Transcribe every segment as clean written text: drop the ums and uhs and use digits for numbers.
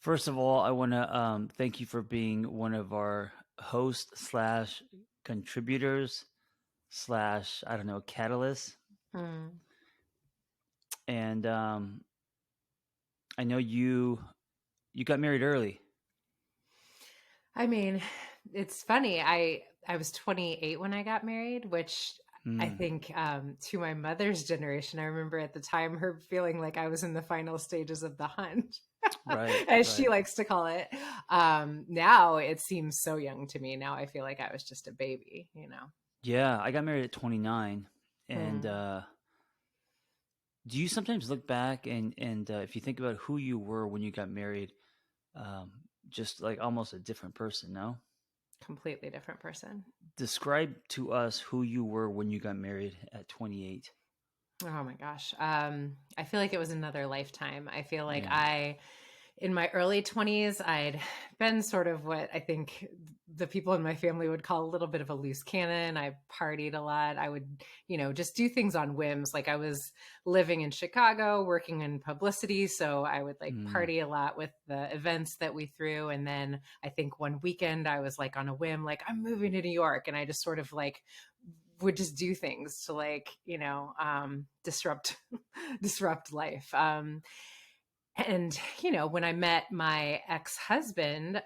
First of all, I want to thank you for being one of our hosts slash contributors slash I don't know catalysts. Mm. And I know you got married early. I mean, it's funny. I was 28 when I got married, which I Mm, think to my mother's generation, I remember at the time her feeling like I was in the final stages of the hunt, right, as she right. likes to call it. Now it seems so young to me. Now I feel like I was just a baby. Yeah, I got married at 29. And Hmm. do you sometimes look back and if you think about who you were when you got married, um, just like almost a different person? No. Completely different person. Describe to us who you were when you got married at 28. Oh my gosh. I feel like it was another lifetime. I feel like Yeah. in my early 20s, I'd been sort of what I think the people in my family would call a little bit of a loose cannon. I partied a lot. I would, just do things on whims. Like I was living in Chicago, working in publicity. So I would like Mm, party a lot with the events that we threw. And then I think one weekend I was like on a whim, like I'm moving to New York. And I just sort of like would just do things to disrupt disrupt life. And when I met my ex-husband,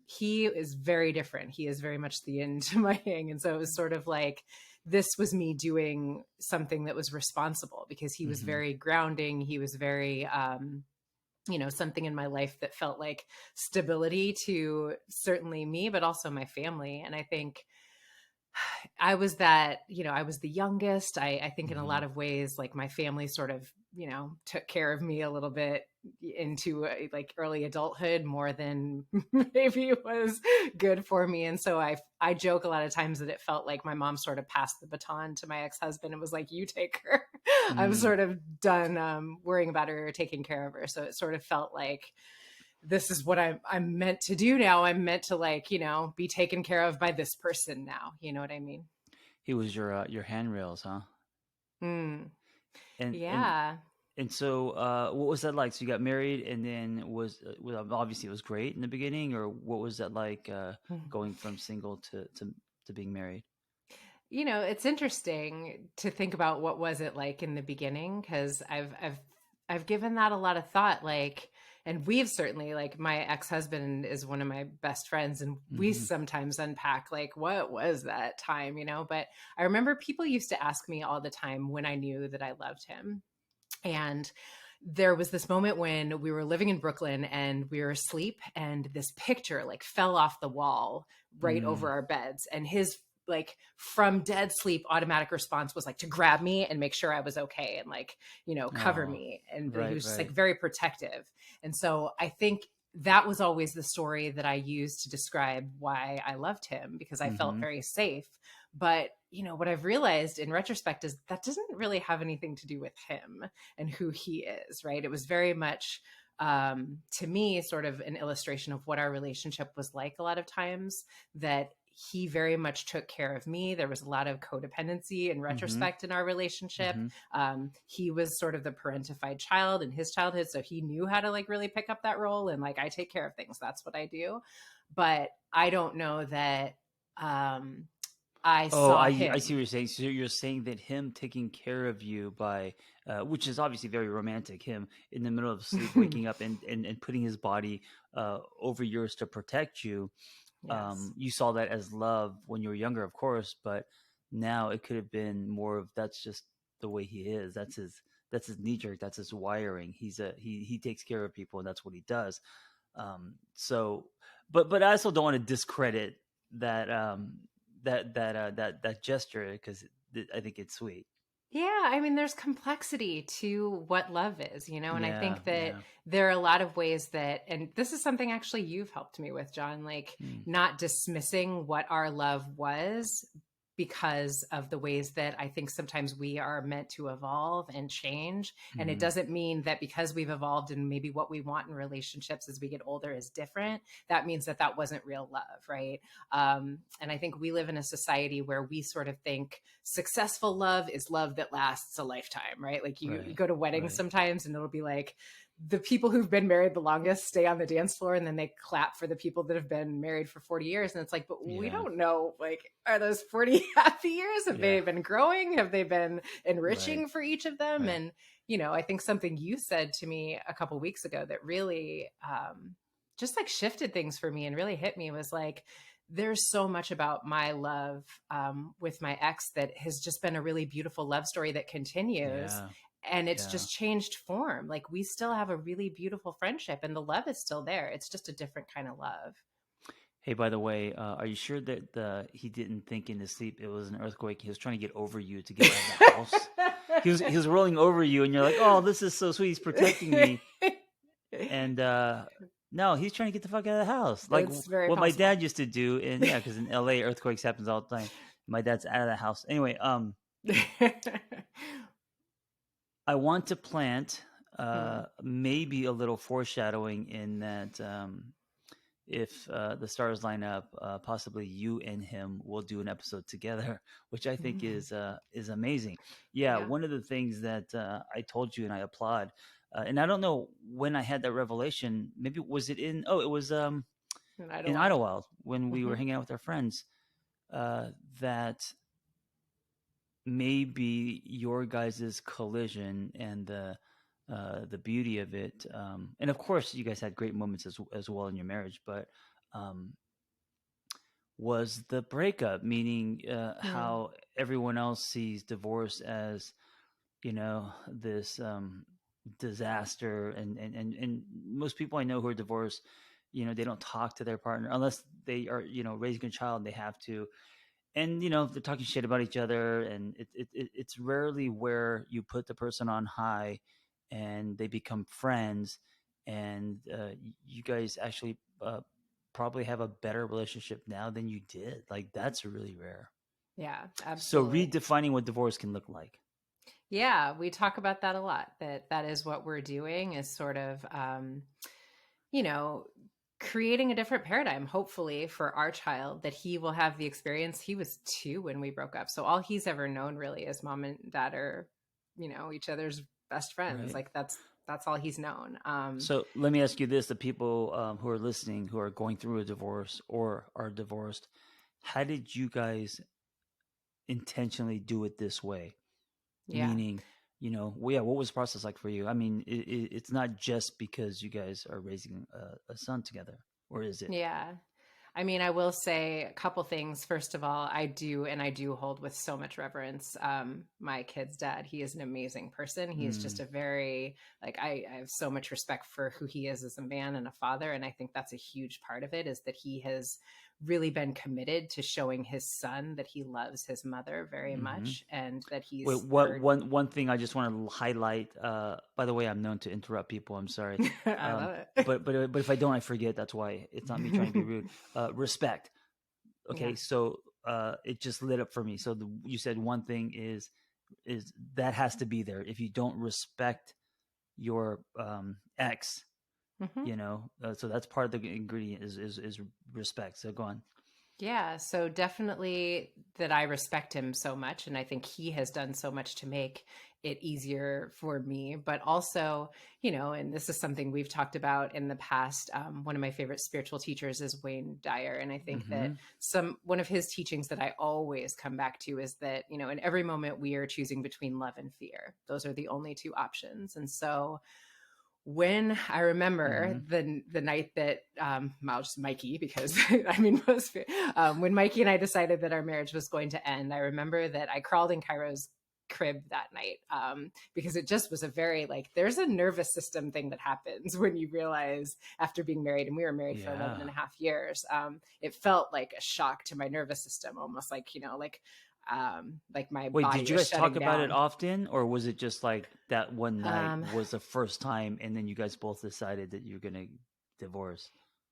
he is very different. He is very much the yin to my yang. And so it was sort of like this was me doing something that was responsible because he was hmm very grounding. He was very something in my life that felt like stability to certainly me, but also my family. And I think I was the youngest. I think in a hmm lot of ways, like my family sort of, took care of me a little bit into like early adulthood more than maybe was good for me. And so I joke a lot of times that it felt like my mom sort of passed the baton to my ex-husband and was like, you take her. I'm Mm. sort of done worrying about her or taking care of her. So it sort of felt like this is what I'm meant to do now. I'm meant to be taken care of by this person now. You know what I mean? He was your handrails, huh? Mm, And and yeah. and so, what was that like? So you got married, and then well, obviously it was great in the beginning, or what was that like going from single to being married? It's interesting to think about what was it like in the beginning because I've given that a lot of thought. Like, and we've certainly like my ex-husband is one of my best friends, and we Hmm sometimes unpack like what was that time. But I remember people used to ask me all the time when I knew that I loved him. And there was this moment when we were living in Brooklyn and we were asleep and this picture like fell off the wall right over Mm. our beds, and his like from dead sleep automatic response was like to grab me and make sure I was okay and cover Oh, me, and he right, was just like right. very protective. And so I think that was always the story that I used to describe why I loved him, because I felt hmm very safe. But what I've realized in retrospect is that doesn't really have anything to do with him and who he is, right? It was very much to me sort of an illustration of what our relationship was like a lot of times, that he very much took care of me. There was a lot of codependency in hmm retrospect in our relationship. hmm He was sort of the parentified child in his childhood, so he knew how to like really pick up that role, and like I take care of things, that's what I do. But I don't know that um, I Oh, saw I see what him. you're saying. So you're saying that him taking care of you by, which is obviously very romantic, him in the middle of sleep, waking up and putting his body over yours to protect you. Yes. You saw that as love when you were younger, of course, but now it could have been more of that's just the way he is. That's his knee jerk. That's his wiring. He takes care of people, and that's what he does. So, but I also don't want to discredit that that gesture because I think it's sweet. Yeah, I mean, there's complexity to what love is, and I Yeah, think that yeah. there are a lot of ways that, and this is something actually you've helped me with, John, like Mm, not dismissing what our love was because of the ways that I think sometimes we are meant to evolve and change. And it hmm doesn't mean that because we've evolved and maybe what we want in relationships as we get older is different, that means that that wasn't real love, right? And I think we live in a society where we sort of think successful love is love that lasts a lifetime, right? Like you Right, go to weddings right. sometimes and it'll be like the people who've been married the longest stay on the dance floor, and then they clap for the people that have been married for 40 years. And it's like, but we Yeah. don't know, like, are those 40 happy years? Have Yeah. they been growing? Have they been Right. enriching for each of them? Right. And, I think something you said to me a couple weeks ago that really just like shifted things for me and really hit me was like, there's so much about my love with my ex that has just been a really beautiful love story that continues, Yeah. and it's Yeah. just changed form. Like, we still have a really beautiful friendship and the love is still there. It's just a different kind of love. Hey, by the way, are you sure that he didn't think in his sleep it was an earthquake? He was trying to get over you to get out of the house. He was rolling over you, and you're like, "Oh, this is so sweet. He's protecting me." And no, he's trying to get the fuck out of the house, like It's very what my possible. dad used to do. And yeah, because in LA, earthquakes happens all the time. My dad's out of the house anyway. I want to plant Hmm. maybe a little foreshadowing in that. If the stars line up, possibly you and him will do an episode together, which I think is amazing. Yeah, Yeah. one of the things that I told you and I applaud, and I don't know when I had that revelation. Maybe was it in? Oh, it was In in Idlewild. Idlewild when we were Hmm. hanging out with our friends. That maybe your guys' collision and the beauty of it, and of course you guys had great moments as well in your marriage, but um, was the breakup, meaning Hmm. how everyone else sees divorce as this disaster, and most people I know who are divorced, they don't talk to their partner unless they are raising a child, and they have to, and they're talking shit about each other, and it's rarely where you put the person on high and they become friends, and you guys actually probably have a better relationship now than you did. Like, that's really rare. Yeah, So absolutely. redefining what divorce can look like. Yeah, we talk about that a lot. That is what we're doing, is sort of you know, creating a different paradigm, hopefully, for our child, that he will have the experience. He was 2 when we broke up. So all he's ever known really is mom and dad are, each other's best friends. Right. Like, that's all he's known. So let me ask you this: the people who are listening, who are going through a divorce or are divorced, how did you guys intentionally do it this way? Yeah. Meaning, well, yeah, what was the process like for you? I mean, it's not just because you guys are raising a son together, or is it? Yeah. I mean, I will say a couple things. First of all, I do hold with so much reverence my kid's dad. He is an amazing person. He is just Mm, a very, like, I have so much respect for who he is as a man and a father. And I think that's a huge part of it, is that he has really been committed to showing his son that he loves his mother very hmm. much, and that Wait, he's what heard. one thing I just want to highlight. By the way, I'm known to interrupt people. I'm sorry, I um, love it. but if I don't, I forget. That's why it's not me trying to be rude. Respect. Yeah. Okay, so it just lit up for me. So you said one thing is that has to be there. If you don't respect your ex, Hmm. so that's part of the ingredient is respect. So go on. Yeah, so definitely that I respect him so much. And I think he has done so much to make it easier for me. But also, and this is something we've talked about in the past. One of my favorite spiritual teachers is Wayne Dyer. And I think that Hmm. one of his teachings that I always come back to is that, in every moment we are choosing between love and fear. Those are the only two options. And so when I remember Hmm. the night that I'll just Mikey, because I mean, when Mikey and I decided that our marriage was going to end, I remember that I crawled in Cairo's crib that night, because it just was a very, like, there's a nervous system thing that happens when you realize, after being married, and we were married for 11 Yeah. and a half years, it felt like a shock to my nervous system, almost like, like my Wait, did body you was guys talk shutting about it down. often, or was it just like that one night Um, was the first time, and then you guys both decided that you're gonna divorce?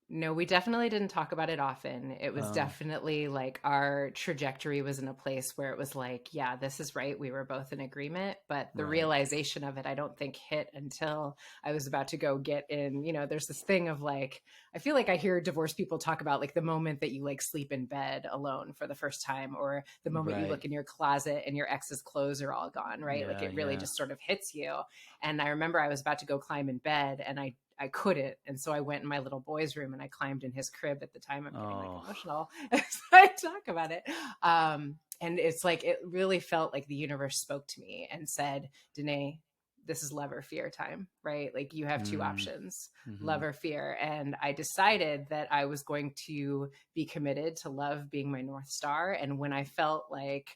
No, we definitely didn't talk about it often. It was Oh, definitely like our trajectory was in a place where it was like, yeah, this is right. We were both in agreement. But the right. realization of it, I don't think hit until I was about to go get in. There's this thing of like, I feel like I hear divorced people talk about like the moment that you like sleep in bed alone for the first time, or the moment you Right. look in your closet and your ex's clothes are all gone, right? Like Yeah, it really yeah. just sort of hits you. And I remember I was about to go climb in bed and I couldn't. And so I went in my little boy's room and I climbed in his crib at the time. I'm getting like Oh. emotional as I talk about it. And it's like, it really felt like the universe spoke to me and said, Dené, this is love or fear time, right? Like you have two Mm, options, mm-hmm. love or fear. And I decided that I was going to be committed to love being my North Star. And when I felt like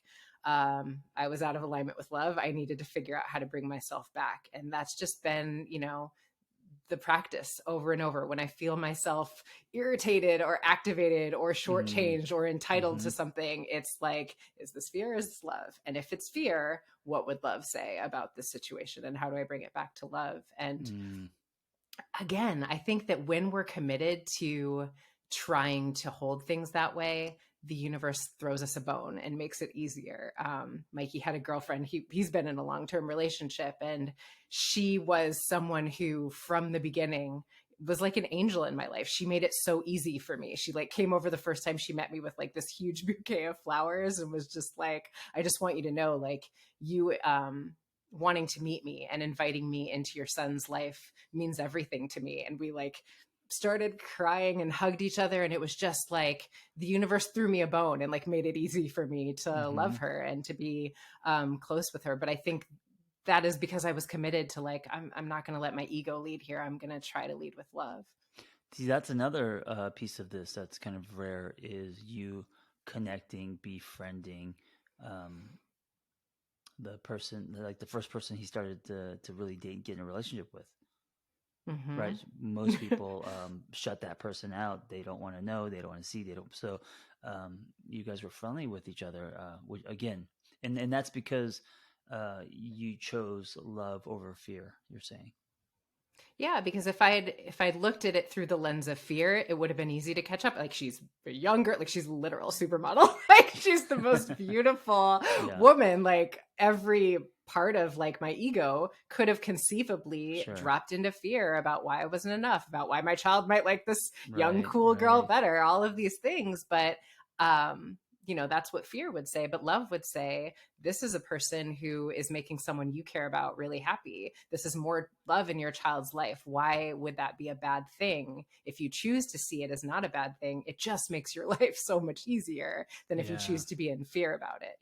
I was out of alignment with love, I needed to figure out how to bring myself back. And that's just been, the practice over and over. When I feel myself irritated or activated or Mm, shortchanged or entitled mm-hmm. to something, it's like, is this fear or is this love? And if it's fear, what would love say about this situation? And how do I bring it back to love? And Mm, again, I think that when we're committed to trying to hold things that way, the universe throws us a bone and makes it easier. Mikey had a girlfriend. He's been in a long-term relationship, and she was someone who, from the beginning, was like an angel in my life. She made it so easy for me. She like came over the first time she met me with like this huge bouquet of flowers and was just like, I just want you to know, like you, wanting to meet me and inviting me into your son's life means everything to me. And we like started crying and hugged each other, and it was just like the universe threw me a bone and like made it easy for me to mm-hmm. love her and to be close with her. But I think that is because I was committed to like, I'm not going to let my ego lead here. I'm going to try to lead with love. See, that's another piece of this that's kind of rare is you connecting, befriending um, the person, like the first person he started to really date, get in a relationship with. Mm-hmm. Right? Most people shut that person out. They don't want to know. They don't want to see. They don't. So you guys were friendly with each other, which, again, and that's because you chose love over fear. You're saying, Yeah, because if I'd looked at it through the lens of fear, it would have been easy to catch up. Like she's younger, like she's literal supermodel. Like she's the most beautiful yeah, woman. Like every part of like my ego could have conceivably sure, dropped into fear about why I wasn't enough, about why my child might like this young right, cool girl right, better, all of these things. But that's what fear would say. But love would say, this is a person who is making someone you care about really happy. This is more love in your child's life. Why would that be a bad thing? If you choose to see it as not a bad thing, it just makes your life so much easier than if you yeah. choose to be in fear about it.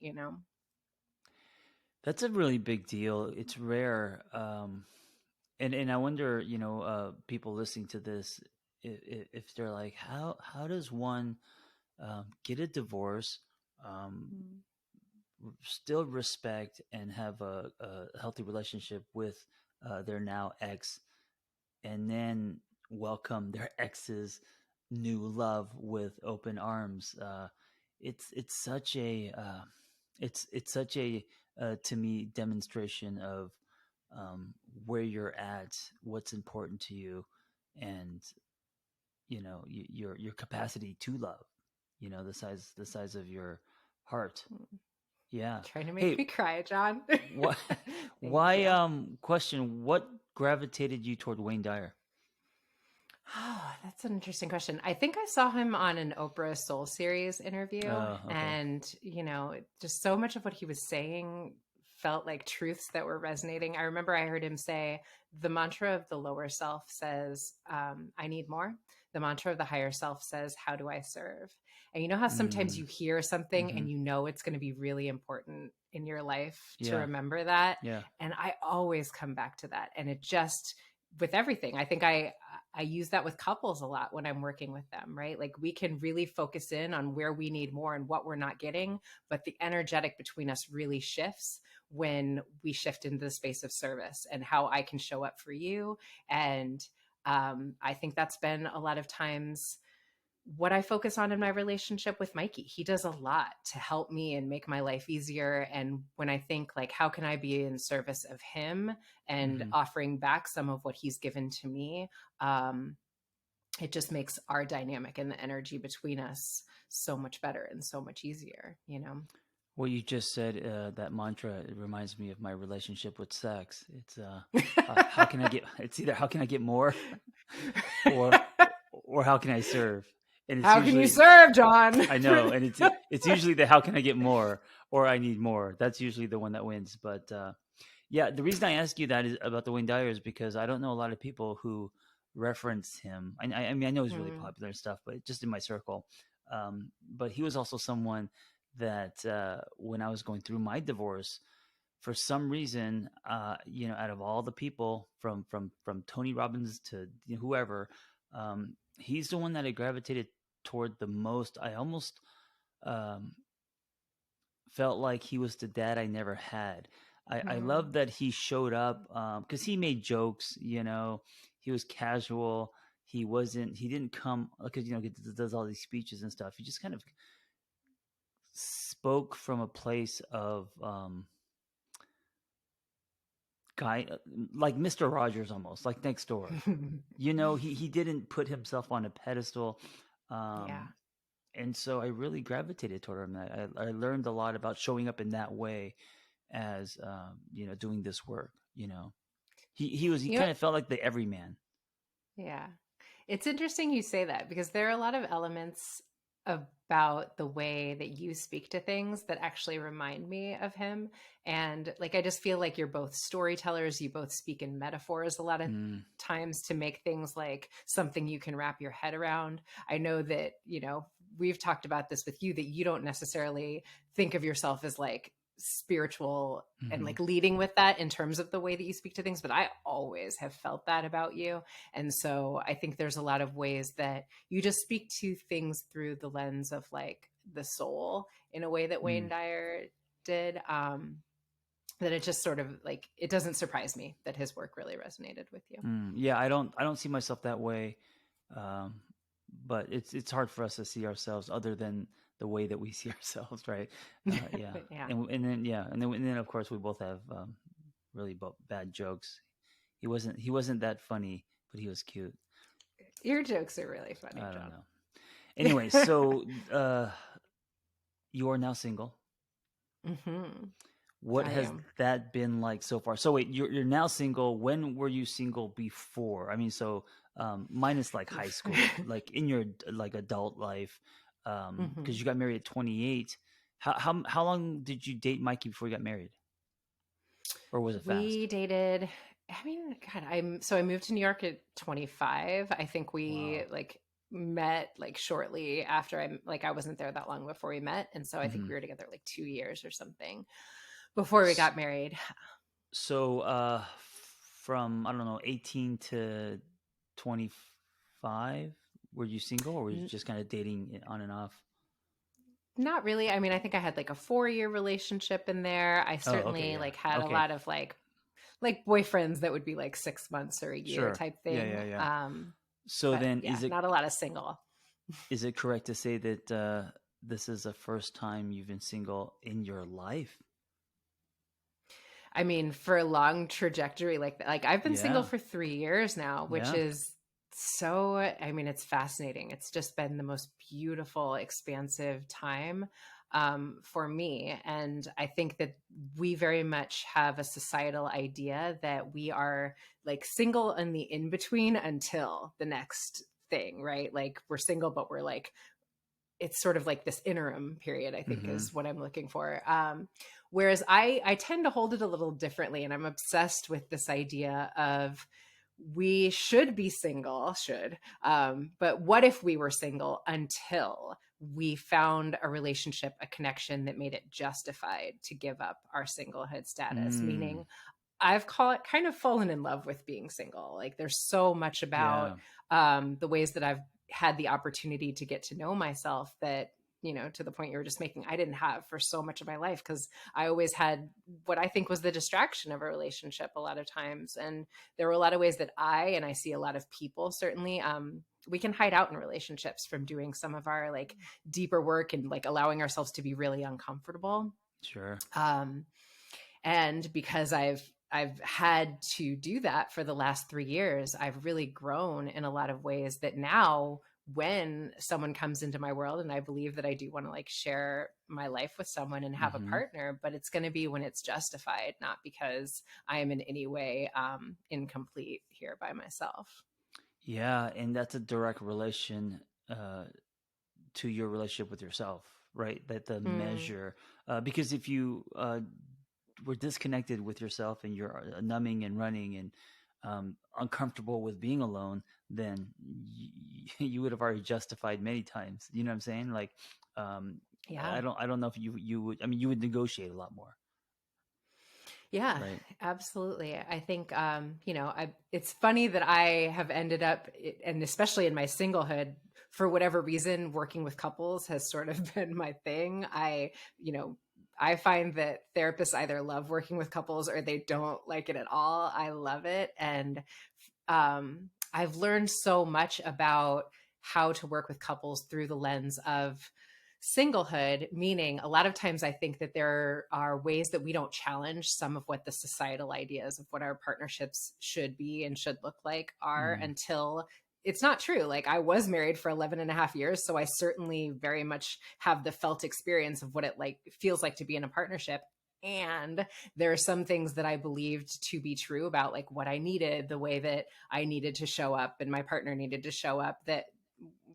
That's a really big deal. It's rare, and I wonder, people listening to this, if they're like, how does one get a divorce? Um, Mm. Still respect and have a healthy relationship with their now ex, and then welcome their ex's new love with open arms. It's such a it's such a to me demonstration of where you're at, what's important to you, and your capacity to love. The size of your heart. Yeah. Trying to make Hey, me cry, John. what? Thank Why? you. Question. What gravitated you toward Wayne Dyer? Oh, that's an interesting question. I think I saw him on an Oprah Soul Series interview, Oh, okay. and just so much of what he was saying felt like truths that were resonating. I remember I heard him say, "The mantra of the lower self says, I need more. The mantra of the higher self says, how do I serve?" And you know how sometimes Mm, you hear something mm-hmm. and you know it's going to be really important in your life to Yeah. remember that. Yeah. And I always come back to that, and it just with everything. I think I use that with couples a lot when I'm working with them, right? Like we can really focus in on where we need more and what we're not getting, but the energetic between us really shifts when we shift into the space of service and how I can show up for you. And I think that's been a lot of times what I focus on in my relationship with Mikey. He does a lot to help me and make my life easier. And when I think like, how can I be in service of him and Mm-hmm. offering back some of what he's given to me? Um, it just makes our dynamic and the energy between us so much better and so much easier, you know? What you just said, that mantra, it reminds me of my relationship with sex. It's how can I get? It's either how can I get more, or or how can I serve? And it's How can you usually, serve, John? I know, and it's usually the how can I get more, or I need more. That's usually the one that wins. But yeah, the reason I ask you that is about the Wayne Dyer is because I don't know a lot of people who reference him. I mean, I know he's really Hmm. popular and stuff, but just in my circle. But he was also someone that when I was going through my divorce, for some reason, out of all the people from Tony Robbins to whoever, he's the one that I gravitated toward the most. I almost um, felt like he was the dad I never had. I Hmm. love that he showed up because he made jokes. He was casual. He didn't come because he does all these speeches and stuff. He just kind of spoke from a place of guy like Mr. Rogers, almost like next door. He didn't put himself on a pedestal. Yeah. Um, and so I really gravitated toward him. I learned a lot about showing up in that way as doing this work. He You know, kind of felt like the everyman. yeah. It's interesting you say that because there are a lot of elements about the way that you speak to things that actually remind me of him. And like, I just feel like you're both storytellers. You both speak in metaphors a lot of Mm, times to make things like something you can wrap your head around. I know that, we've talked about this with you that you don't necessarily think of yourself as like spiritual and hmm like leading with that in terms of the way that you speak to things, but I always have felt that about you. And so I think there's a lot of ways that you just speak to things through the lens of like the soul in a way that Wayne mm, Dyer did. That it just sort of like, it doesn't surprise me that his work really resonated with you. Yeah, I don't see myself that way. Um, but it's hard for us to see ourselves other than the way that we see ourselves, right? Yeah, Yeah. and then of course we both have really bad jokes. He wasn't that funny, but he was cute. Your jokes are really funny, I don't John. know. Anyway, so you are now single. Hmm. What I has am. that been like so far? So wait, you're now single. When were you single before? I mean, so minus like high school, like in your like adult life, because Hmm. you got married at 28. How long did you date Mikey before you got married, or was it fast? We dated, I mean, God, I moved to New York at 25. I think we Wow. like met like shortly after I wasn't there that long before we met. And so I think hmm we were together like 2 years or something before we got married. So from I don't know 18 to 25, were you single or were you N- just kind of dating on and off? Not really. I mean, I think I had like a 4 year relationship in there. I Oh, okay, certainly yeah, like had a okay, lot of like boyfriends that would be like 6 months or a year sure, type yeah, thing. yeah, yeah. So But then, yeah, not a lot of single. is it correct to say that this is the first time you've been single in your life? I mean, for a long trajectory like I've been single Yeah, for 3 years now, which yeah. is so, I mean, it's fascinating. It's just been the most beautiful, expansive time for me. And I think that we very much have a societal idea that we are like single in the in between until the next thing, right? Like we're single, but we're like it's sort of like this interim period, I think Mm-hmm. is what I'm looking for. Whereas I tend to hold it a little differently, and I'm obsessed with this idea of we should be single, but what if we were single until we found a relationship, a connection that made it justified to give up our singlehood status? Mm, Meaning, I've kind of fallen in love with being single. Like there's so much about yeah. the ways that I've had the opportunity to get to know myself that, to the point you were just making, I didn't have for so much of my life because I always had what I think was the distraction of a relationship a lot of times. And there were a lot of ways that and I see a lot of people certainly, we can hide out in relationships from doing some of our like deeper work and like allowing ourselves to be really uncomfortable. Sure. Um, and because I've I've had to do that for the last 3 years. I've really grown in a lot of ways that now when someone comes into my world, and I believe that I do want to like share my life with someone and have a Mm-hmm. partner, but it's going to be when it's justified, not because I am in any way incomplete here by myself. Yeah, and that's a direct relation uh, to your relationship with yourself, right? That the Mm, measure, because if you were disconnected with yourself and you're numbing and running and uncomfortable with being alone, then you would have already justified many times. You know what I'm saying? Like, um, yeah. I don't know if you would. I mean, you would negotiate a lot more, Yeah, right? absolutely. I think, it's funny that I have ended up, and especially in my singlehood, for whatever reason, working with couples has sort of been my thing. You know, I find that therapists either love working with couples or they don't like it at all. I love it. And I've learned so much about how to work with couples through the lens of singlehood, meaning a lot of times I think that there are ways that we don't challenge some of what the societal ideas of what our partnerships should be and should look like are Mm, until it's not true. Like I was married for 11 and a half years, so I certainly very much have the felt experience of what it like feels like to be in a partnership. And there are some things that I believed to be true about like what I needed, the way that I needed to show up and my partner needed to show up, that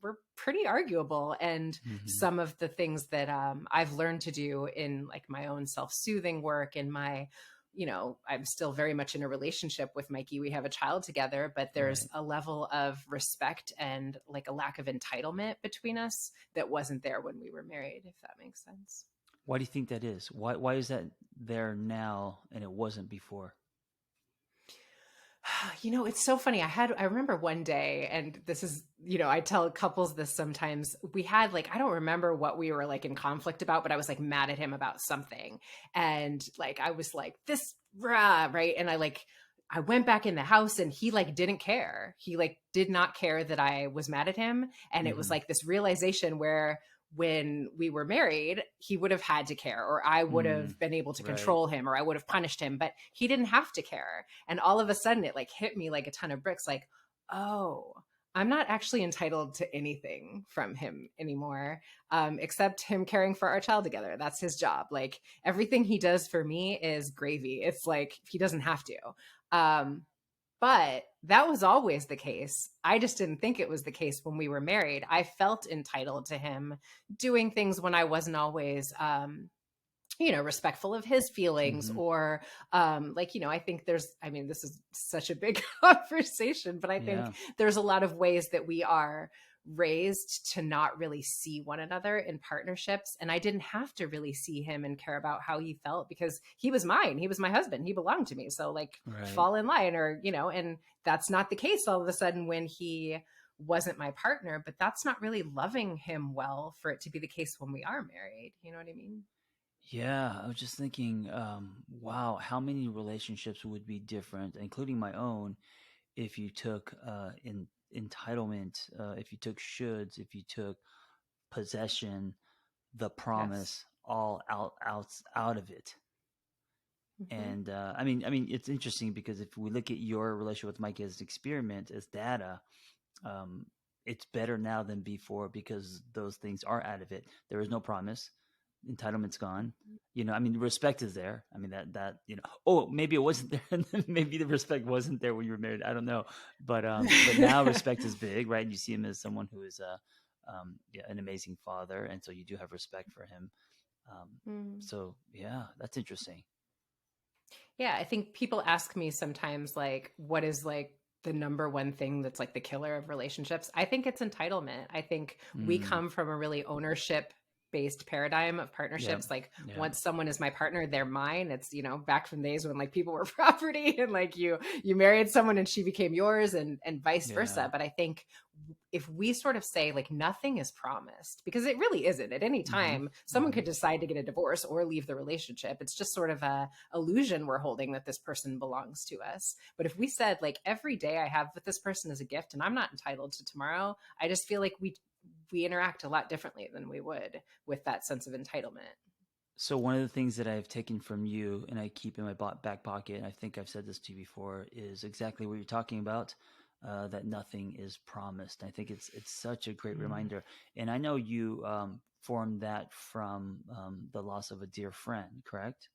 were pretty arguable. And hmm. some of the things that I've learned to do in like my own self-soothing work and my, I'm still very much in a relationship with Mikey. We have a child together, but there's Right. a level of respect and like a lack of entitlement between us that wasn't there when we were married, if that makes sense. Why do you think that is? Why is that there now and it wasn't before? It's so funny. I remember one day, and this is, I tell couples this sometimes. We had like, I don't remember what we were like in conflict about, but I was like mad at him about something. And like, I was like, this, rah, right. And I went back in the house and he like didn't care. He like did not care that I was mad at him. And it was Hmm. like this realization where when we were married, he would have had to care, or I would Mm, have been able to right. control him, or I would have punished him, but he didn't have to care. And all of a sudden it like hit me like a ton of bricks, like, oh, I'm not actually entitled to anything from him anymore, except him caring for our child together. That's his job. Like everything he does for me is gravy. It's like he doesn't have to. Um, but that was always the case. I just didn't think it was the case when we were married. I felt entitled to him doing things when I wasn't always, respectful of his feelings, Hmm. or I think this is such a big conversation, but I think Yeah. there's a lot of ways that we are raised to not really see one another in partnerships. And I didn't have to really see him and care about how he felt because he was mine. He was my husband. He belonged to me. So like Right. fall in line, or, and that's not the case all of a sudden when he wasn't my partner, but that's not really loving him well for it to be the case when we are married. You know what I mean? Yeah, I was just thinking, wow, how many relationships would be different, including my own, if you took entitlement, if you took shoulds, if you took possession, the Yes. promise, all out of it. Hmm. And it's interesting because if we look at your relationship with Mike as an experiment, as data, um, it's better now than before because those things are out of it. There is no promise. Entitlement's gone. Respect is there. I mean, oh, maybe it wasn't there. Maybe the respect wasn't there when you were married. I don't know. But now respect is big, right? You see him as someone who is yeah, an amazing father. And so you do have respect for him. Um, Mm. so yeah, that's interesting. Yeah, I think people ask me sometimes, like, what is like the number one thing that's like the killer of relationships? I think it's entitlement. I think we Mm, come from a really ownership based paradigm of yep. partnerships. Like Yep. once someone is my partner, they're mine. It's, back from days when like people were property and like you married someone and she became yours, and vice Yeah. versa. But I think if we sort of say like nothing is promised, because it really isn't. At any Hmm. time someone Hmm. could decide to get a divorce or leave the relationship. It's just sort of a illusion we're holding that this person belongs to us. But if we said like every day I have with this person is a gift and I'm not entitled to tomorrow, I just feel like we interact a lot differently than we would with that sense of entitlement. So one of the things that I've taken from you and I keep in my back pocket, and I think I've said this to you before, is exactly what you're talking about. That nothing is promised. I think it's such a great Mm. reminder, and I know you formed that from the loss of a dear friend, correct?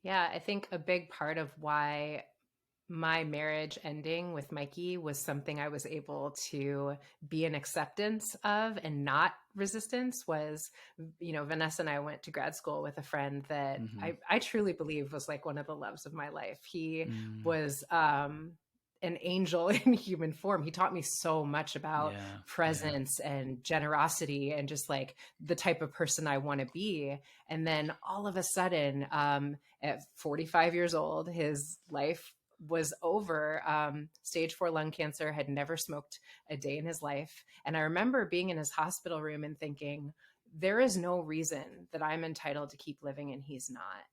Yeah, I think a big part of why my marriage ending with Mikey was something I was able to be in acceptance of and not resistance was, Vanessa and I went to grad school with a friend that Mm-hmm. I truly believe was like one of the loves of my life. He Mm, was an angel in human form. He taught me so much about yeah, yeah. presence and generosity and just like the type of person I want to be. And then all of a sudden, at 45 years old, his life was over. Stage 4 lung cancer, had never smoked a day in his life. And I remember being in his hospital room and thinking, there is no reason that I'm entitled to keep living and he's not.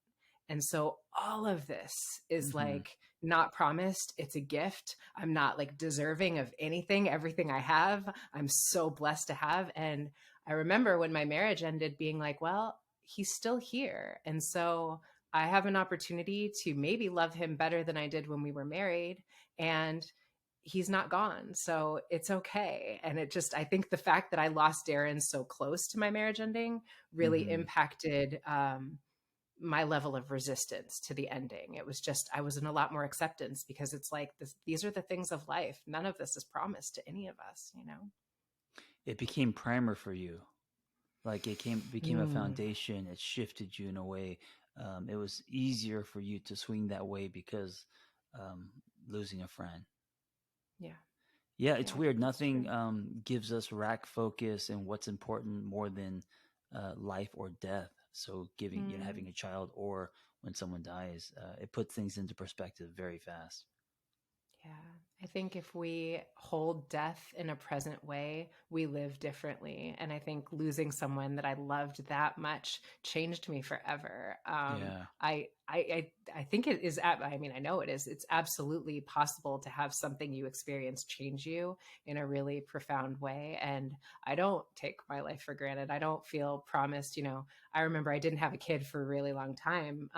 And so all of this is Mm-hmm. like not promised. It's a gift. I'm not like deserving of anything, everything I have. I'm so blessed to have. And I remember when my marriage ended being like, well, he's still here. And so I have an opportunity to maybe love him better than I did when we were married. And he's not gone. So it's okay. And it just, I think the fact that I lost Darren so close to my marriage ending really Mm-hmm. impacted my level of resistance to the ending. It was just, I was in a lot more acceptance because it's like, these are the things of life. None of this is promised to any of us, you know? It became primer for you. Like it became a Mm, foundation. It shifted you in a way. It was easier for you to swing that way because um, losing a friend. yeah. Yeah, Yeah, it's I weird. think that's Nothing true. gives us rack focus and what's important more than life or death. So giving, having Mm. a child or when someone dies, it puts things into perspective very fast. Yeah. I think if we hold death in a present way, we live differently. And I think losing someone that I loved that much changed me forever. Yeah. I think it is, I mean, I know it is, it's absolutely possible to have something you experience change you in a really profound way. And I don't take my life for granted. I don't feel promised, I remember I didn't have a kid for a really long time.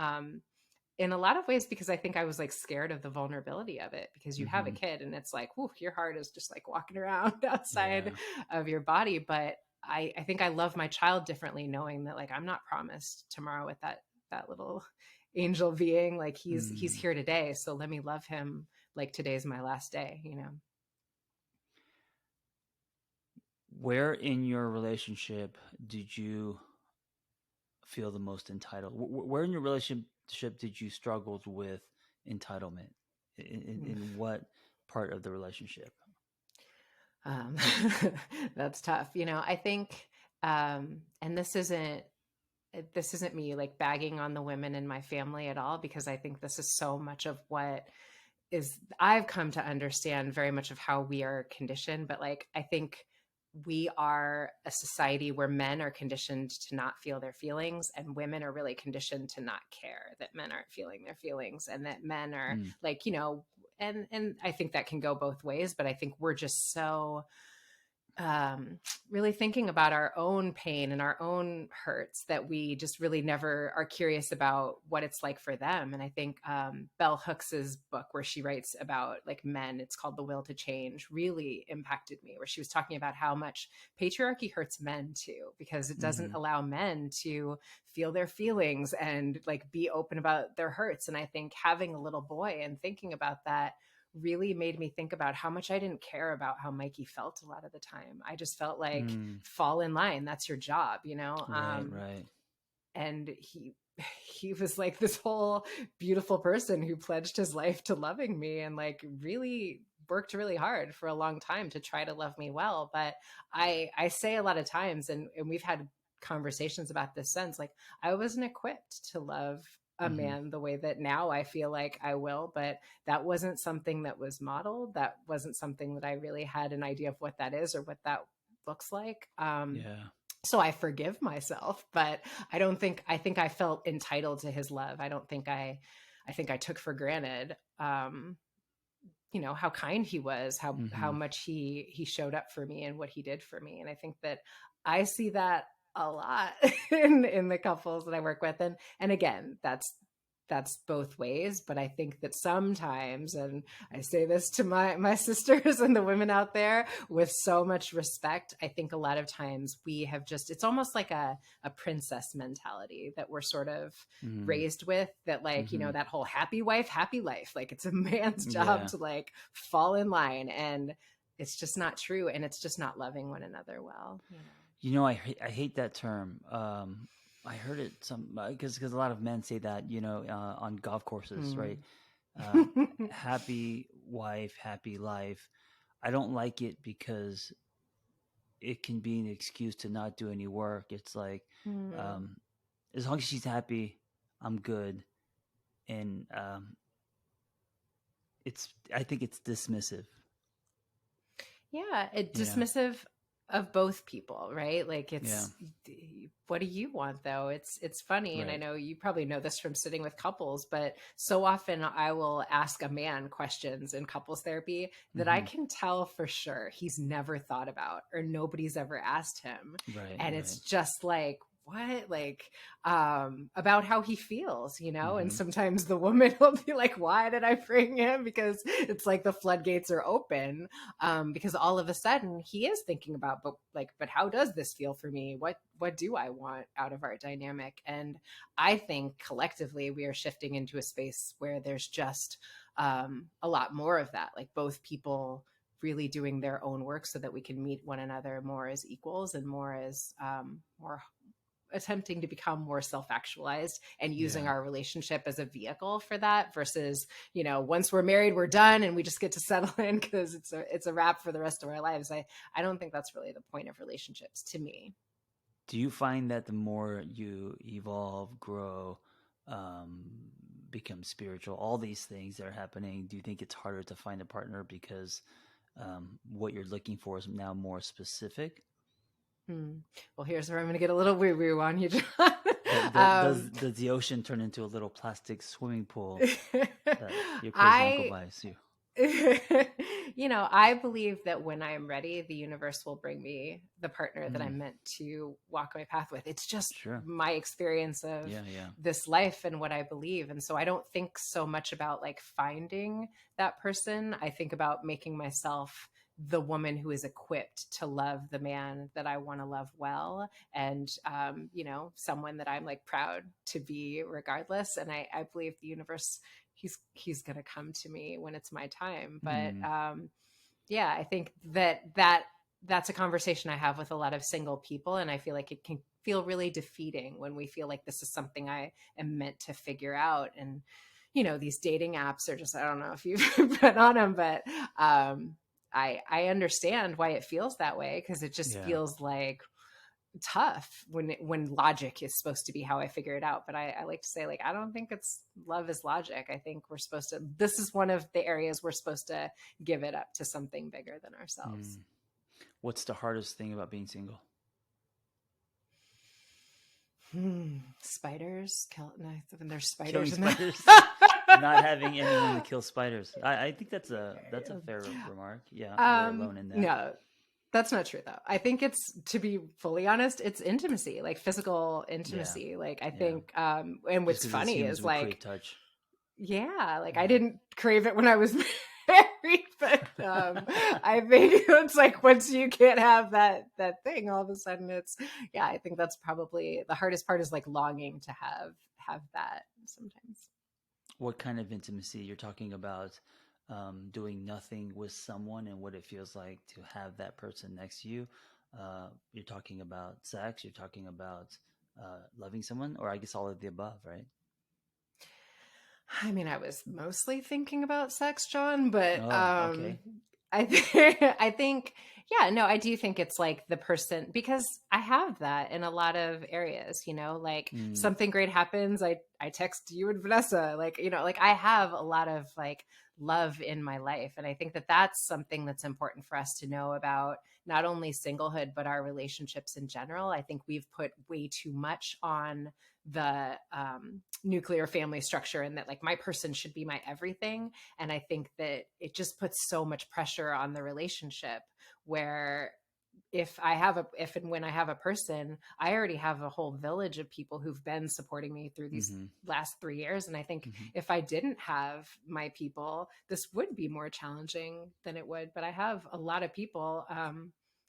In a lot of ways because I think I was like scared of the vulnerability of it because you have a Hmm. kid and it's like, whew, your heart is just like walking around outside Yeah. of your body. But I think I love my child differently, knowing that like I'm not promised tomorrow with that little angel being. Like he's Mm. here today. So let me love him like today's my last day, you know? Where in your relationship did you feel the most entitled? Where in your relationship did you struggle with entitlement? In what part of the relationship? Um, that's tough. I think, and this isn't me like bagging on the women in my family at all, because I think this is so much of what is I've come to understand very much of how we are conditioned. But like, I think we are a society where men are conditioned to not feel their feelings and women are really conditioned to not care that men aren't feeling their feelings, and that men are Mm. like, and I think that can go both ways, but I think we're just so really thinking about our own pain and our own hurts that we just really never are curious about what it's like for them. And I think Bell Hooks's book, where she writes about like men, it's called The Will to Change, really impacted me. Where she was talking about how much patriarchy hurts men too, because it doesn't Hmm. allow men to feel their feelings and like be open about their hurts. And I think having a little boy and thinking about that really made me think about how much I didn't care about how Mikey felt a lot of the time. I just felt like, Mm. fall in line, that's your job, you know? Right, right. And he was like this whole beautiful person who pledged his life to loving me and like really worked really hard for a long time to try to love me well. But I say a lot of times, and we've had conversations about this since, like I wasn't equipped to love a Hmm. man the way that now I feel like I will. But that wasn't something that was modeled. That wasn't something that I really had an idea of what that is or what that looks like. Yeah. So I forgive myself, but I think I felt entitled to his love. I think I took for granted, how kind he was, how Hmm. much he showed up for me and what he did for me. And I think that I see that a lot in the couples that I work with. And again, that's both ways, but I think that sometimes, and I say this to my sisters and the women out there with so much respect, I think a lot of times we have just, it's almost like a princess mentality that we're sort of Mm, raised with, that like, hmm. that whole happy wife happy life, like it's a man's job Yeah. to like fall in line, and it's just not true, and it's just not loving one another well. I hate that term. I heard it some because a lot of men say that on golf courses, right? Mm. Uh, Happy wife, happy life. I don't like it because it can be an excuse to not do any work. It's like, Mm. um, as long as she's happy, I'm good, and I think it's dismissive. Yeah, it Yeah, dismissive of both people, right? Like yeah, what do you want though? It's funny, and I right. know you probably know this from sitting with couples, but so often I will ask a man questions in couples therapy that I Hmm. can tell for sure he's never thought about or nobody's ever asked him. Right, And right. it's just like, what, like about how he feels, and Hmm. sometimes the woman will be like, why did I bring him? Because it's like the floodgates are open, because all of a sudden he is thinking about, but how does this feel for me? What do I want out of our dynamic? And I think collectively we are shifting into a space where there's just a lot more of that, like both people really doing their own work so that we can meet one another more as equals and more as more attempting to become more self-actualized and using Yeah. our relationship as a vehicle for that versus, once we're married we're done and we just get to settle in because it's a wrap for the rest of our lives. I don't think that's really the point of relationships to me. Do you find that the more you evolve, grow, um, become spiritual, all these things that are happening, do you think it's harder to find a partner because what you're looking for is now more specific? Hmm. Well, here's where I'm going to get a little woo woo on you, John. Does the ocean turn into a little plastic swimming pool that your crazy uncle I buys you? I believe that when I am ready, the universe will bring me the partner that Mm, I'm meant to walk my path with. It's just sure. my experience of Yeah, yeah. this life and what I believe. And so I don't think so much about like finding that person. I think about making myself the woman who is equipped to love the man that I want to love well, and someone that I'm like proud to be regardless. And I believe the universe, he's going to come to me when it's my time. But Mm, yeah, I think that's a conversation I have with a lot of single people, and I feel like it can feel really defeating when we feel like this is something I am meant to figure out. And these dating apps are just, I don't know if you've been on them, but I understand why it feels that way, because it just yeah. feels like tough when logic is supposed to be how I figure it out. But I like to say, like, I don't think it's love is logic. I think we're supposed to, this is one of the areas we're supposed to give it up to something bigger than ourselves. Mm. What's the hardest thing about being single? Spiders kill, no, when there's Killing spiders in the spiders? Not having anyone to kill spiders. I think that's a fair remark. Yeah, you're alone in that. no, that's not true though. I think it's, to be fully honest, it's intimacy, like physical Yeah, intimacy. Like I yeah. think and Just what's because as funny humans is we crave like, touch. yeah, like I Yeah. didn't crave it when I was married, but I think it's like once you can't have that thing, all of a sudden it's, yeah, I think that's probably the hardest part, is like longing to have that sometimes. What kind of intimacy you're talking about? Doing nothing with someone and what it feels like to have that person next to you. You're talking about sex. You're talking about loving someone, or I guess all of the above, right? I mean, I was mostly thinking about sex, John, but Oh, okay. I think, yeah, no, I do think it's like the person, because I have that in a lot of areas, like Mm, something great happens, I text you and Vanessa, like, like I have a lot of like love in my life, and I think that that's something that's important for us to know about not only singlehood but our relationships in general. I think we've put way too much on the nuclear family structure, and that like my person should be my everything. And I think that it just puts so much pressure on the relationship, where if and when I have a person, I already have a whole village of people who've been supporting me through these Mm-hmm. last 3 years. And I think Mm-hmm. if I didn't have my people, this would be more challenging than it would. But I have a lot of people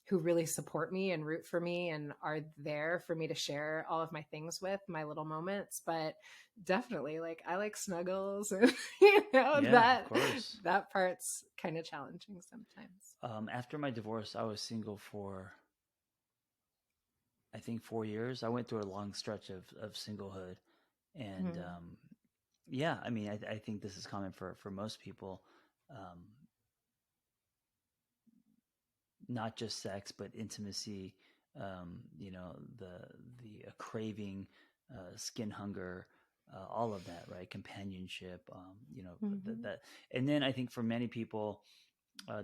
who really support me and root for me and are there for me to share all of my things with, my little moments. But definitely, like, I like snuggles, and Yeah, of that course. that part's kind of challenging sometimes. After my divorce, I was single for I think 4 years. I went through a long stretch of singlehood, and Mm-hmm. yeah, I mean, I think this is common for most people. Um, not just sex, but intimacy. You know, the craving, skin hunger, all of that, right? Companionship. You know Mm-hmm. that, and then I think for many people,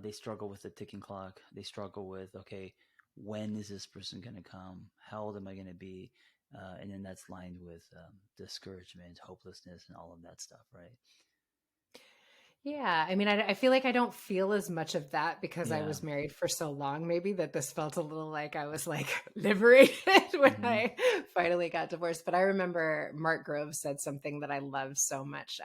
they struggle with the ticking clock. They struggle with, okay, when is this person going to come? How old am I going to be? And then that's lined with discouragement, hopelessness, and all of that stuff, right? Yeah, I mean, I feel like I don't feel as much of that because I Yeah. was married for so long, maybe, that this felt a little like I was like liberated when Hmm. I finally got divorced. But I remember Mark Groves said something that I loved so much.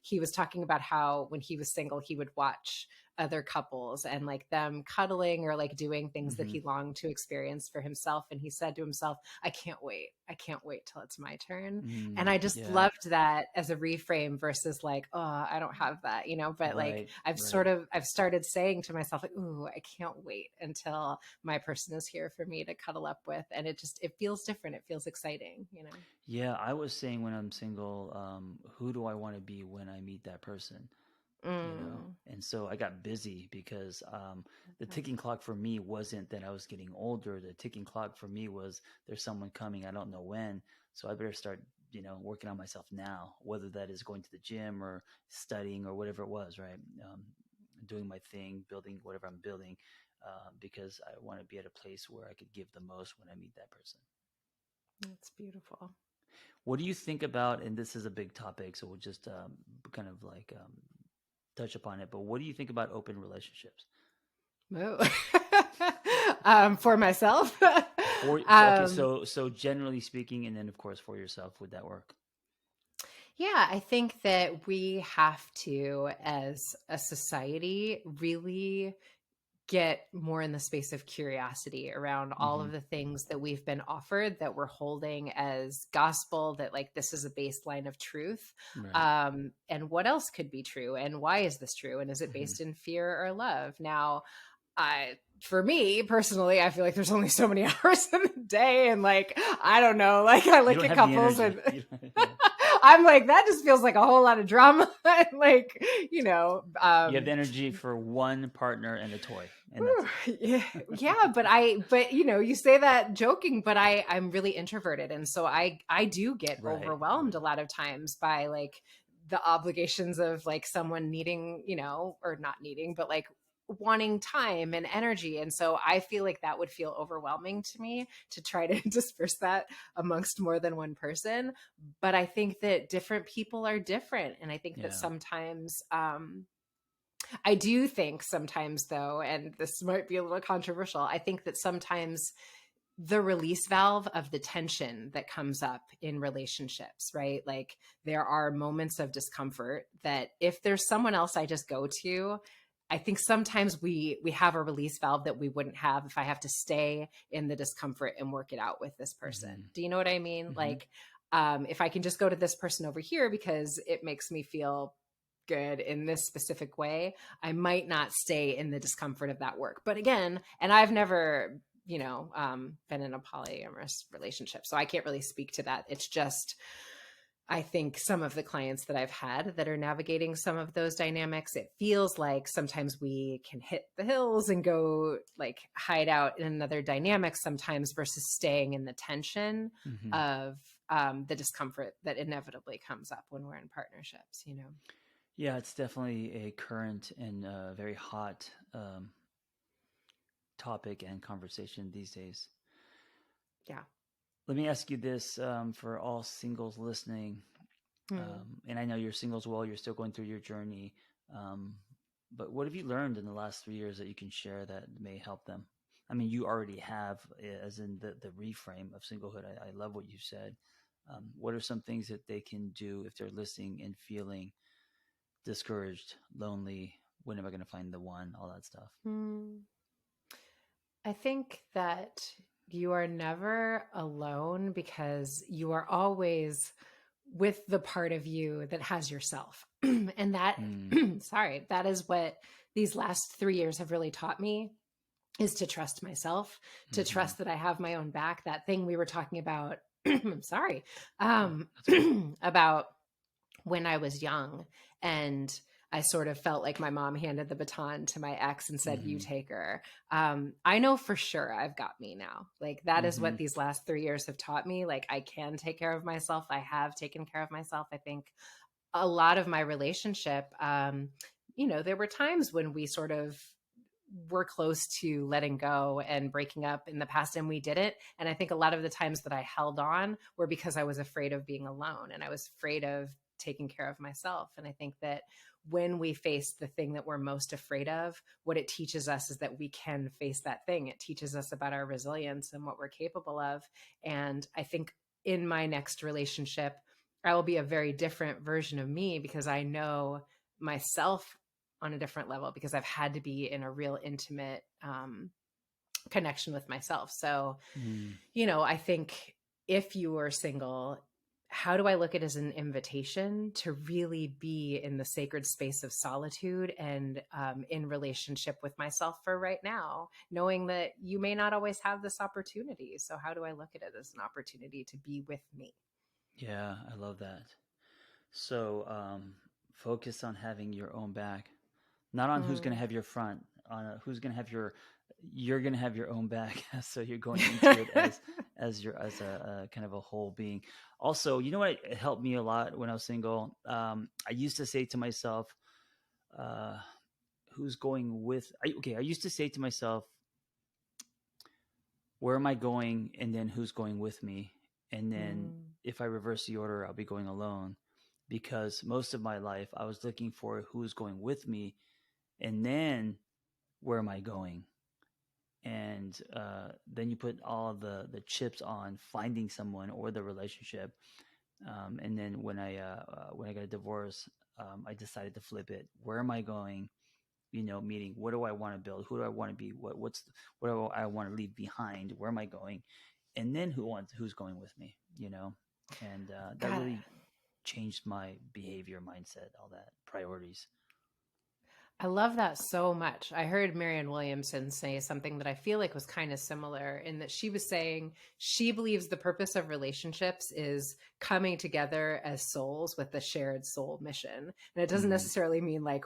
He was talking about how when he was single, he would watch other couples and like them cuddling or like doing things that Hmm. he longed to experience for himself. And he said to himself, I can't wait. I can't wait till it's my turn. And I just Yeah. loved that as a reframe versus like, oh, I don't have that, but like Right. Right. I've started saying to myself, like, ooh, I can't wait until my person is here for me to cuddle up with. And it feels different. It feels exciting. Yeah, I was saying when I'm single, who do I want to be when I meet that person? You know, Mm. and so I got busy because the ticking clock for me wasn't that I was getting older. The ticking clock for me was there's someone coming, I don't know when, so I better start, working on myself now, whether that is going to the gym or studying or whatever it was, right? Doing my thing, building whatever I'm building, because I want to be at a place where I could give the most when I meet that person. That's beautiful. What do you think about, and this is a big topic, so we'll just kind of like touch upon it, but what do you think about open relationships? Oh. For myself. Okay, um, so generally speaking, and then of course for yourself, would that work? Yeah, I think that we have to, as a society, really get more in the space of curiosity around all Mm-hmm. of the things that we've been offered that we're holding as gospel, that like this is a baseline of truth. Right. And what else could be true? And why is this true? And is it Mm-hmm. based in fear or love? Now, for me personally, I feel like there's only so many hours in the day, and like I don't know, like I You look don't at have the couples energy. and Yeah. I'm like, that just feels like a whole lot of drama. Like, You have the energy for one partner and a toy, and that's whew, it. yeah, yeah, but you say that joking, but I'm really introverted, and so I do get Right. overwhelmed Right. a lot of times by like the obligations of like someone needing, or not needing, but like wanting time and energy. And so I feel like that would feel overwhelming to me to try to disperse that amongst more than one person. But I think that different people are different. And I think that Yeah. sometimes, I do think sometimes, though, and this might be a little controversial, I think that sometimes the release valve of the tension that comes up in relationships, right? Like there are moments of discomfort that if there's someone else I just go to, I think sometimes we have a release valve that we wouldn't have if I have to stay in the discomfort and work it out with this person. Mm-hmm. Do you know what I mean? Mm-hmm. Like, if I can just go to this person over here because it makes me feel good in this specific way, I might not stay in the discomfort of that work. But again, and I've never, been in a polyamorous relationship, so I can't really speak to that. It's just, I think some of the clients that I've had that are navigating some of those dynamics, it feels like sometimes we can hit the hills and go like hide out in another dynamic sometimes versus staying in the tension Mm-hmm. of the discomfort that inevitably comes up when we're in partnerships. Yeah, it's definitely a current and very hot topic and conversation these days. Yeah. Let me ask you this for all singles listening. Hmm. And I know you're single as well, you're still going through your journey. Um, but what have you learned in the last 3 years that you can share that may help them? I mean, you already have, as in the reframe of singlehood. I love what you said. What are some things that they can do if they're listening and feeling discouraged, lonely? When am I going to find the one? All that stuff. Hmm. I think that you are never alone because you are always with the part of you that has yourself. And that, Mm, sorry, that is what these last 3 years have really taught me, is to trust myself, to mm-hmm. trust that I have my own back. That thing we were talking about, I'm sorry, Oh, that's okay. about when I was young, and I sort of felt like my mom handed the baton to my ex and said, "You Mm-hmm. take her." I know for sure I've got me now. Like, that is Mm-hmm. what these last 3 years have taught me. Like, I can take care of myself. I have taken care of myself. I think a lot of my relationship, there were times when we sort of were close to letting go and breaking up in the past, and we didn't. And I think a lot of the times that I held on were because I was afraid of being alone, and I was afraid of taking care of myself. And I think that when we face the thing that we're most afraid of, what it teaches us is that we can face that thing. It teaches us about our resilience and what we're capable of. And I think in my next relationship, I will be a very different version of me, because I know myself on a different level, because I've had to be in a real intimate connection with myself. So, Mm, I think if you are single, how do I look at it as an invitation to really be in the sacred space of solitude and in relationship with myself for right now, knowing that you may not always have this opportunity. So, how do I look at it as an opportunity to be with me? yeah, I love that. So, focus on having your own back, not on who's going to Mm. have your front, on who's going to have your. You're going to have your own back, so you're going into it as a kind of a whole being. Also, you know what? It helped me a lot when I was single. I used to say to myself, uh, "Who's going with?" Okay, I used to say to myself, "Where am I going?" And then who's going with me? And then Mm. if I reverse the order, I'll be going alone, because most of my life I was looking for who's going with me, and then where am I going? And then you put all of the chips on finding someone or the relationship. And then when I got a divorce, I decided to flip it. Where am I going? Meaning, what do I want to build? Who do I want to be? What do I want to leave behind? Where am I going? And then who's going with me? And that God, really changed my behavior, mindset, all that, priorities. I love that so much. I heard Marianne Williamson say something that I feel like was kind of similar, in that she was saying she believes the purpose of relationships is coming together as souls with a shared soul mission. And it doesn't Mm-hmm. necessarily mean like,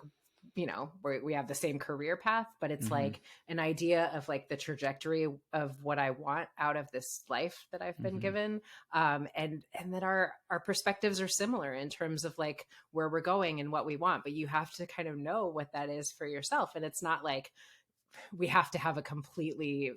we have the same career path, but it's Mm-hmm. like an idea of like the trajectory of what I want out of this life that I've been Mm-hmm. given. And that our perspectives are similar in terms of like where we're going and what we want, but you have to kind of know what that is for yourself. And it's not like we have to have a completely,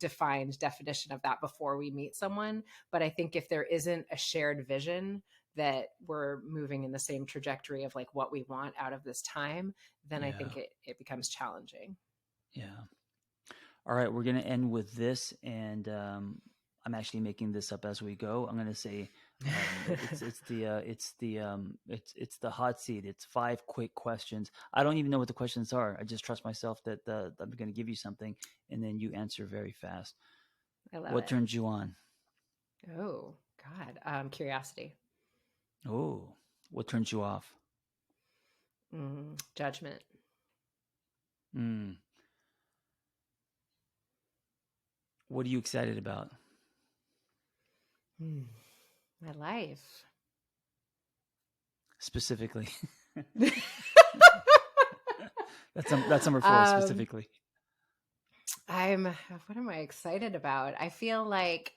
defined definition of that before we meet someone. But I think if there isn't a shared vision that we're moving in the same trajectory of like what we want out of this time, then I Yeah. think it becomes challenging. Yeah. All right, we're going to end with this, and I'm actually making this up as we go. I'm going to say it's the hot seat. It's 5 quick questions. I don't even know what the questions are. I just trust myself that I'm going to give you something, and then you answer very fast. I love What it. turns you on? Oh, God. Curiosity. Oh, what turns you off? Judgment. Mm. What are you excited about Mm, my life. specifically? That's number 4 um, specifically. what am I excited about? I feel like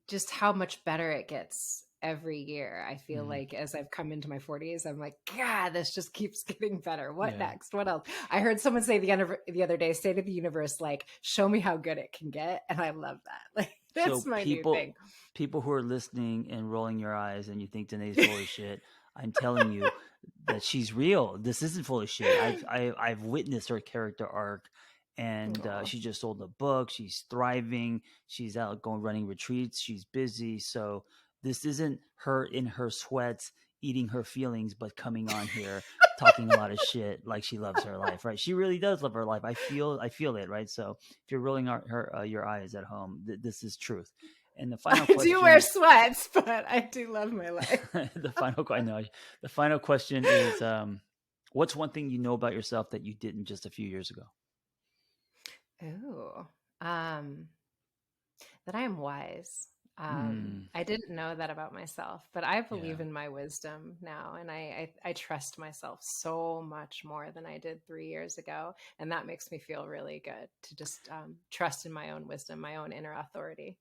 just how much better it gets every year. I feel Mm. like as I've come into my 40s, I'm like, God, this just keeps getting better. What Yeah. next? What else? I heard someone say the other day, say to the universe, like, show me how good it can get. And I love that. Like, that's So my new thing. people who are listening and rolling your eyes and you think Dené's full of shit, I'm telling you that she's real. This isn't full of shit. I've witnessed her character arc, and Aw. she just sold a book. She's thriving. She's out going running retreats. She's busy. So this isn't her in her sweats eating her feelings, but coming on here talking a lot of shit like she loves her life, right? She really does love her life. I feel it, right? So if you're rolling your eyes at home, this is truth. And the I final do wear question, sweats, but I do love my life. I know the final question is, what's one thing you know about yourself that you didn't just a few years ago? Ooh. Um, that I am wise. Mm, I didn't know that about myself, but I yeah. believe in my wisdom now, and I trust myself so much more than I did 3 years ago, and that makes me feel really good to just trust in my own wisdom, my own inner authority.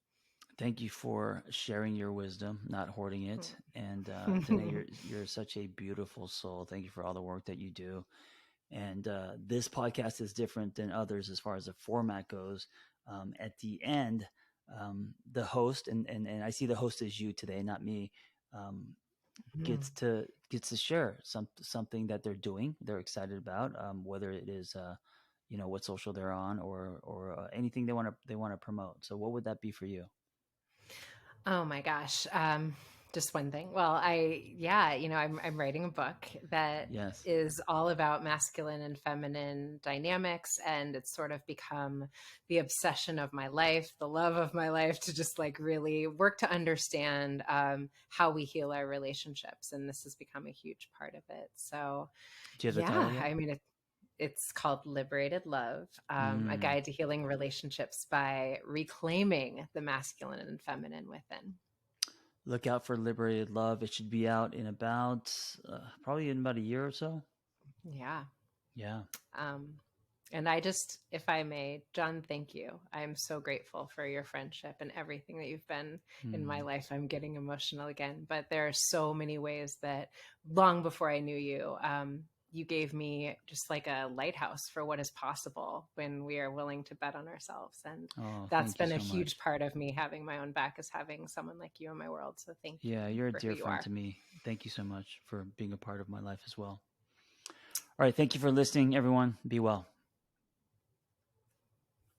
Thank you for sharing your wisdom, not hoarding it. And Danae, Mm. you're such a beautiful soul. Thank you for all the work that you do. And this podcast is different than others as far as the format goes. At the end, the host, and I see the host as you today, not me, um, gets to share something that they're doing, they're excited about, whether it is what social they're on, or anything they want to promote. So what would that be for you? Oh my gosh. Just one thing. Well, I'm writing a book that Yes. is all about masculine and feminine dynamics, and it's sort of become the obsession of my life, the love of my life, to just like really work to understand how we heal our relationships, and this has become a huge part of it. So, Do you have the title yeah, yet? I mean, it's called Liberated Love, a Mm. guide to healing relationships by reclaiming the masculine and feminine within. Look out for Liberated Love. It should be out in about probably in about a year or so. Yeah. Yeah. Um, and I just, if I may, John, thank you. I'm so grateful for your friendship and everything that you've been in my Mm. life. I'm getting emotional again, but there are so many ways that long before I knew you, you gave me just like a lighthouse for what is possible when we are willing to bet on ourselves. And Oh, that's thank you been a so huge much. part of me having my own back, is having someone like you in my world. So thank you Yeah, you're a for who dear you friend are. to me. Thank you so much for being a part of my life as well. All right. Thank you for listening, everyone. Be well.